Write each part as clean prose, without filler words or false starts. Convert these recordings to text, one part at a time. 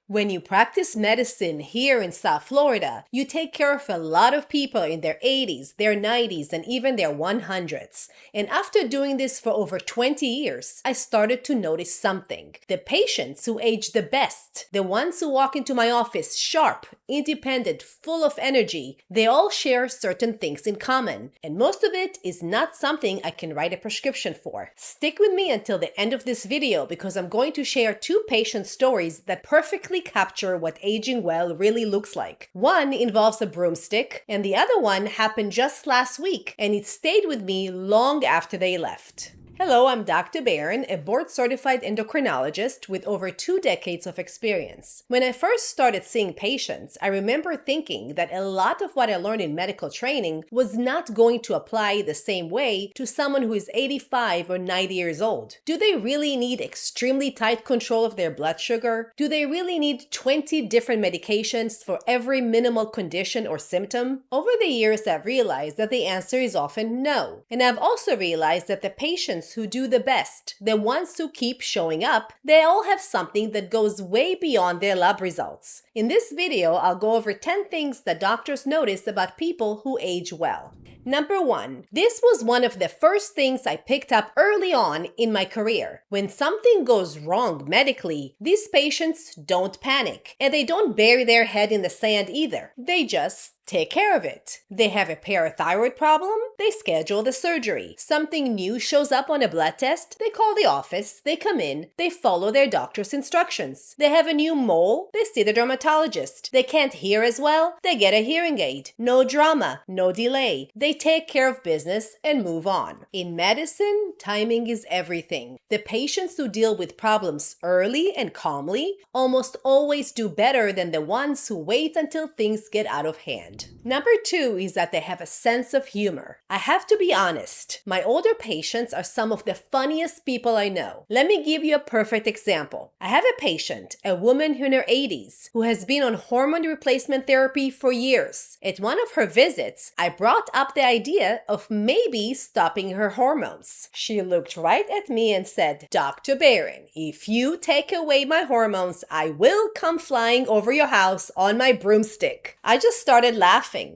When you practice medicine here in South Florida, you take care of a lot of people in their 80s, their 90s, and even their 100s. And after doing this for over 20 years, I started to notice something. The patients who age the best, the ones who walk into my office sharp, independent, full of energy, they all share certain things in common. And most of it is not something I can write a prescription for. Stick with me until the end of this video because I'm going to share 2 patient stories that perfectly capture what aging well really looks like. One involves a broomstick, and the other one happened just last week, and it stayed with me long after they left. Hello, I'm Dr. Barron, a board-certified endocrinologist with over 2 decades of experience. When I first started seeing patients, I remember thinking that a lot of what I learned in medical training was not going to apply the same way to someone who is 85 or 90 years old. Do they really need extremely tight control of their blood sugar? Do they really need 20 different medications for every minimal condition or symptom? Over the years, I've realized that the answer is often no. And I've also realized that the patients who do the best, the ones who keep showing up, they all have something that goes way beyond their lab results. In this video, I'll go over 10 things that doctors notice about people who age well. Number 1. This was one of the first things I picked up early on in my career. When something goes wrong medically, these patients don't panic, and they don't bury their head in the sand either. They just take care of it. They have a parathyroid problem? They schedule the surgery. Something new shows up on a blood test? They call the office, they come in, they follow their doctor's instructions. They have a new mole? They see the dermatologist. They can't hear as well? They get a hearing aid. No drama, no delay. They take care of business and move on. In medicine, timing is everything. The patients who deal with problems early and calmly almost always do better than the ones who wait until things get out of hand. Number 2 is that they have a sense of humor. I have to be honest, my older patients are some of the funniest people I know. Let me give you a perfect example. I have a patient, a woman in her 80s, who has been on hormone replacement therapy for years. At one of her visits, I brought up the idea of maybe stopping her hormones. She looked right at me and said, "Dr. Barron, if you take away my hormones, I will come flying over your house on my broomstick." I just started laughing.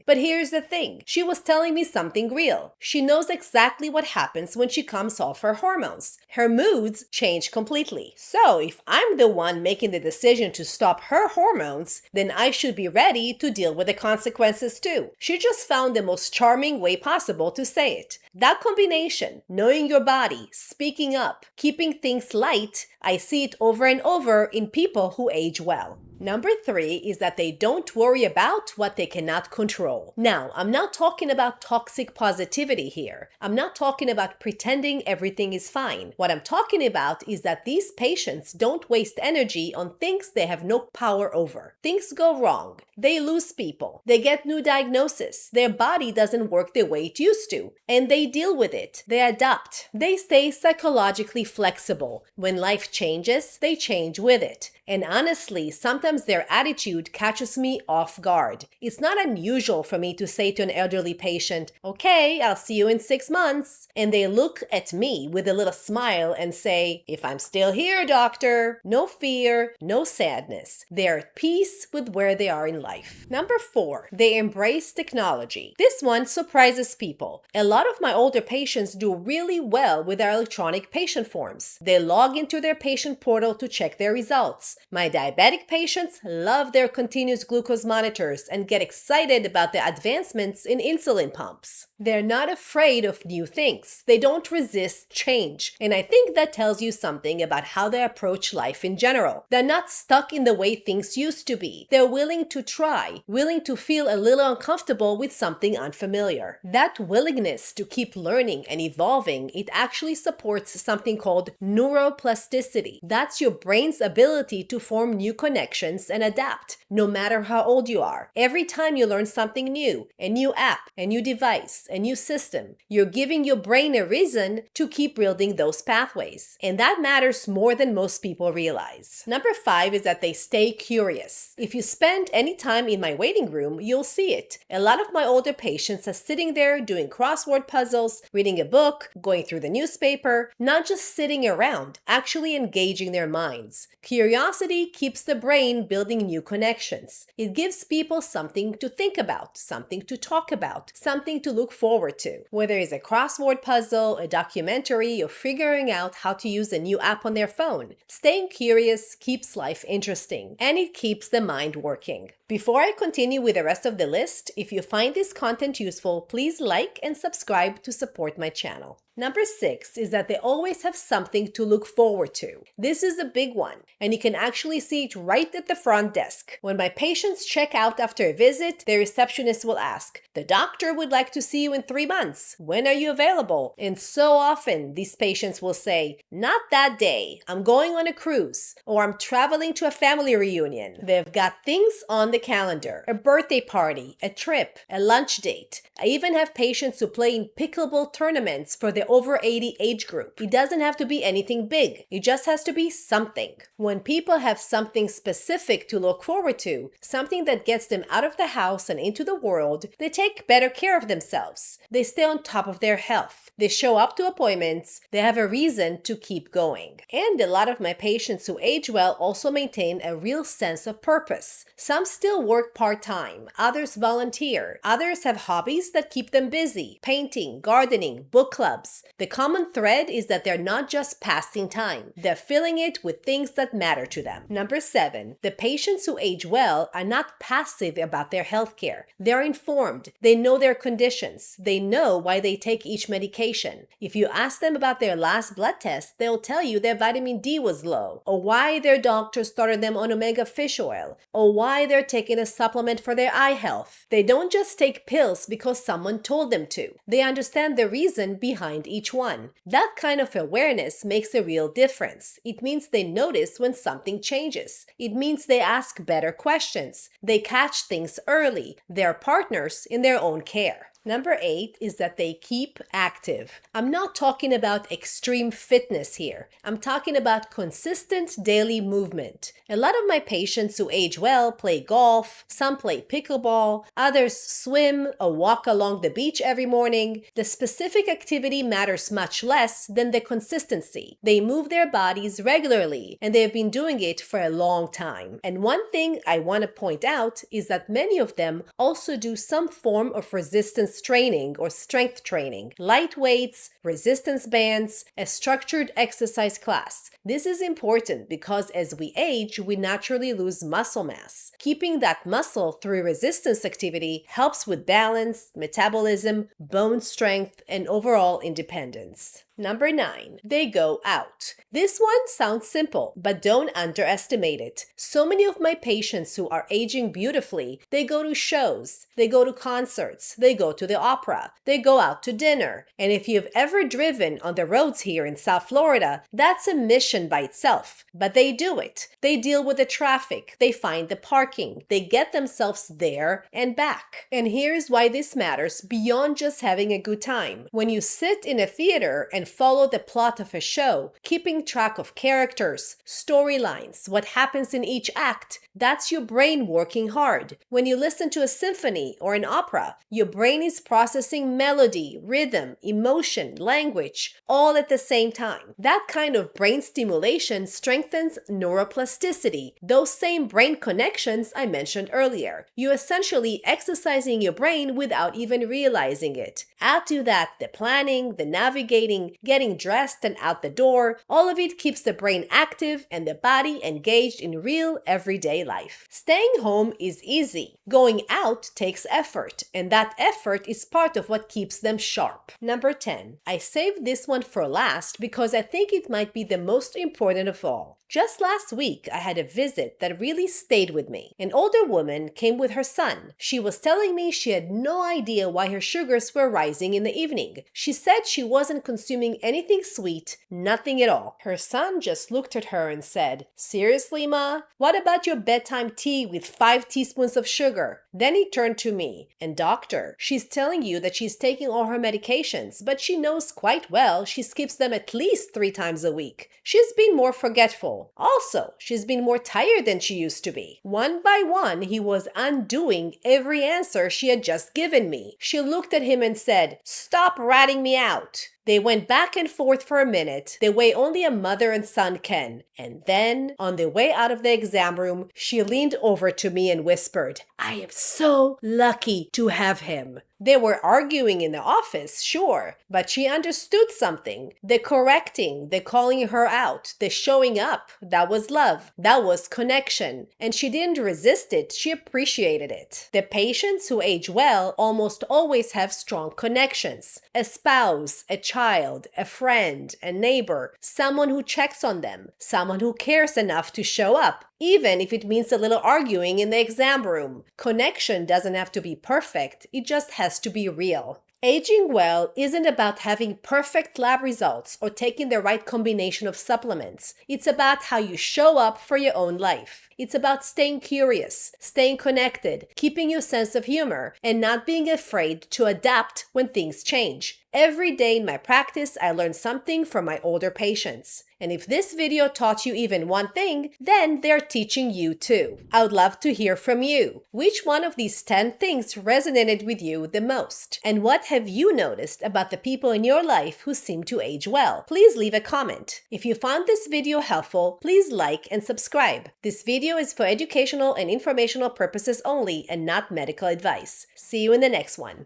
But here's the thing. She was telling me something real. She knows exactly what happens when she comes off her hormones. Her moods change completely. So if I'm the one making the decision to stop her hormones, then I should be ready to deal with the consequences too. She just found the most charming way possible to say it. That combination, knowing your body, speaking up, keeping things light, I see it over and over in people who age well. Number 3 is that they don't worry about what they cannot control. Now, I'm not talking about toxic positivity here. I'm not talking about pretending everything is fine. What I'm talking about is that these patients don't waste energy on things they have no power over. Things go wrong. They lose people. They get new diagnosis. Their body doesn't work the way it used to. And they deal with it. They adapt. They stay psychologically flexible. When life changes, they change with it. And honestly, sometimes their attitude catches me off guard. It's not unusual for me to say to an elderly patient, "Okay, I'll see you in 6 months." And they look at me with a little smile and say, "If I'm still here, doctor." No fear, no sadness. They're at peace with where they are in life. Number 4, they embrace technology. This one surprises people. A lot of my older patients do really well with our electronic patient forms. They log into their patient portal to check their results. My diabetic patients love their continuous glucose monitors and get excited about the advancements in insulin pumps. They're not afraid of new things. They don't resist change. And I think that tells you something about how they approach life in general. They're not stuck in the way things used to be. They're willing to try, willing to feel a little uncomfortable with something unfamiliar. That willingness to keep learning and evolving, it actually supports something called neuroplasticity. That's your brain's ability to form new connections and adapt, no matter how old you are. Every time you learn something new, a new app, a new device, a new system, you're giving your brain a reason to keep building those pathways. And that matters more than most people realize. Number 5 is that they stay curious. If you spend any time in my waiting room, you'll see it. A lot of my older patients are sitting there doing crossword puzzles, reading a book, going through the newspaper, not just sitting around, actually engaging their minds. Curiosity Curiosity keeps the brain building new connections. It gives people something to think about, something to talk about, something to look forward to. Whether it's a crossword puzzle, a documentary, or figuring out how to use a new app on their phone, staying curious keeps life interesting, and it keeps the mind working. Before I continue with the rest of the list, if you find this content useful, please like and subscribe to support my channel. Number 6 is that they always have something to look forward to. This is a big one, and you can actually see it right at the front desk. When my patients check out after a visit, the receptionist will ask, "The doctor would like to see you in 3 months. When are you available?" And so often, these patients will say, "Not that day. I'm going on a cruise," or "I'm traveling to a family reunion." They've got things on the calendar, a birthday party, a trip, a lunch date. I even have patients who play in pickleball tournaments for the over 80 age group. It doesn't have to be anything big. It just has to be something. When people have something specific to look forward to, something that gets them out of the house and into the world, they take better care of themselves. They stay on top of their health. They show up to appointments. They have a reason to keep going. And a lot of my patients who age well also maintain a real sense of purpose. Some still work part-time. Others volunteer. Others have hobbies that keep them busy. Painting, gardening, book clubs. The common thread is that they're not just passing time. They're filling it with things that matter to them. Number 7, the patients who age well are not passive about their healthcare. They're informed. They know their conditions. They know why they take each medication. If you ask them about their last blood test, they'll tell you their vitamin D was low, or why their doctor started them on omega fish oil, or why they're taking a supplement for their eye health. They don't just take pills because someone told them to. They understand the reason behind each one. That kind of awareness makes a real difference. It means they notice when something changes. It means they ask better questions. They catch things early. They're partners in their own care. Number 8 is that they keep active. I'm not talking about extreme fitness here. I'm talking about consistent daily movement. A lot of my patients who age well play golf, some play pickleball, others swim or walk along the beach every morning. The specific activity matters much less than the consistency. They move their bodies regularly, and they've been doing it for a long time. And one thing I want to point out is that many of them also do some form of resistance training or strength training, light weights, resistance bands, a structured exercise class. This is important because as we age, we naturally lose muscle mass. Keeping that muscle through resistance activity helps with balance, metabolism, bone strength, and overall independence. Number 9, they go out. This one sounds simple, but don't underestimate it. So many of my patients who are aging beautifully, they go to shows, they go to concerts, they go to the opera, they go out to dinner. And if you've ever driven on the roads here in South Florida, that's a mission by itself. But they do it. They deal with the traffic, they find the parking, they get themselves there and back. And here's why this matters beyond just having a good time. When you sit in a theater and follow the plot of a show, keeping track of characters, storylines, what happens in each act, that's your brain working hard. When you listen to a symphony or an opera, your brain is processing melody, rhythm, emotion, language, all at the same time. That kind of brain stimulation strengthens neuroplasticity, those same brain connections I mentioned earlier. You're essentially exercising your brain without even realizing it. Add to that the planning, the navigating, getting dressed and out the door. All of it keeps the brain active and the body engaged in real everyday life. Staying home is easy. Going out takes effort, and that effort is part of what keeps them sharp. Number 10. I saved this one for last because I think it might be the most important of all. Just last week, I had a visit that really stayed with me. An older woman came with her son. She was telling me she had no idea why her sugars were rising in the evening. She said she wasn't consuming anything sweet, nothing at all. Her son just looked at her and said, "Seriously, Ma? What about your bedtime tea with 5 teaspoons of sugar?" Then he turned to me, "And doctor, she's telling you that she's taking all her medications, but she knows quite well she skips them at least 3 times a week. She's been more forgetful. Also, she's been more tired than she used to be." One by one, he was undoing every answer she had just given me. She looked at him and said, "Stop ratting me out." They went back and forth for a minute, the way only a mother and son can. And then, on the way out of the exam room, she leaned over to me and whispered, "I am so lucky to have him." They were arguing in the office, sure, but she understood something. The correcting, the calling her out, the showing up, that was love. That was connection. And she didn't resist it, she appreciated it. The patients who age well almost always have strong connections. A spouse, a child, a friend, a neighbor, someone who checks on them, someone who cares enough to show up, even if it means a little arguing in the exam room. Connection doesn't have to be perfect, it just has to be real. Aging well isn't about having perfect lab results or taking the right combination of supplements. It's about how you show up for your own life. It's about staying curious, staying connected, keeping your sense of humor, and not being afraid to adapt when things change. Every day in my practice, I learn something from my older patients. And if this video taught you even one thing, then they're teaching you too. I would love to hear from you. Which one of these 10 things resonated with you the most? And what have you noticed about the people in your life who seem to age well? Please leave a comment. If you found this video helpful, please like and subscribe. This video is for educational and informational purposes only and not medical advice. See you in the next one.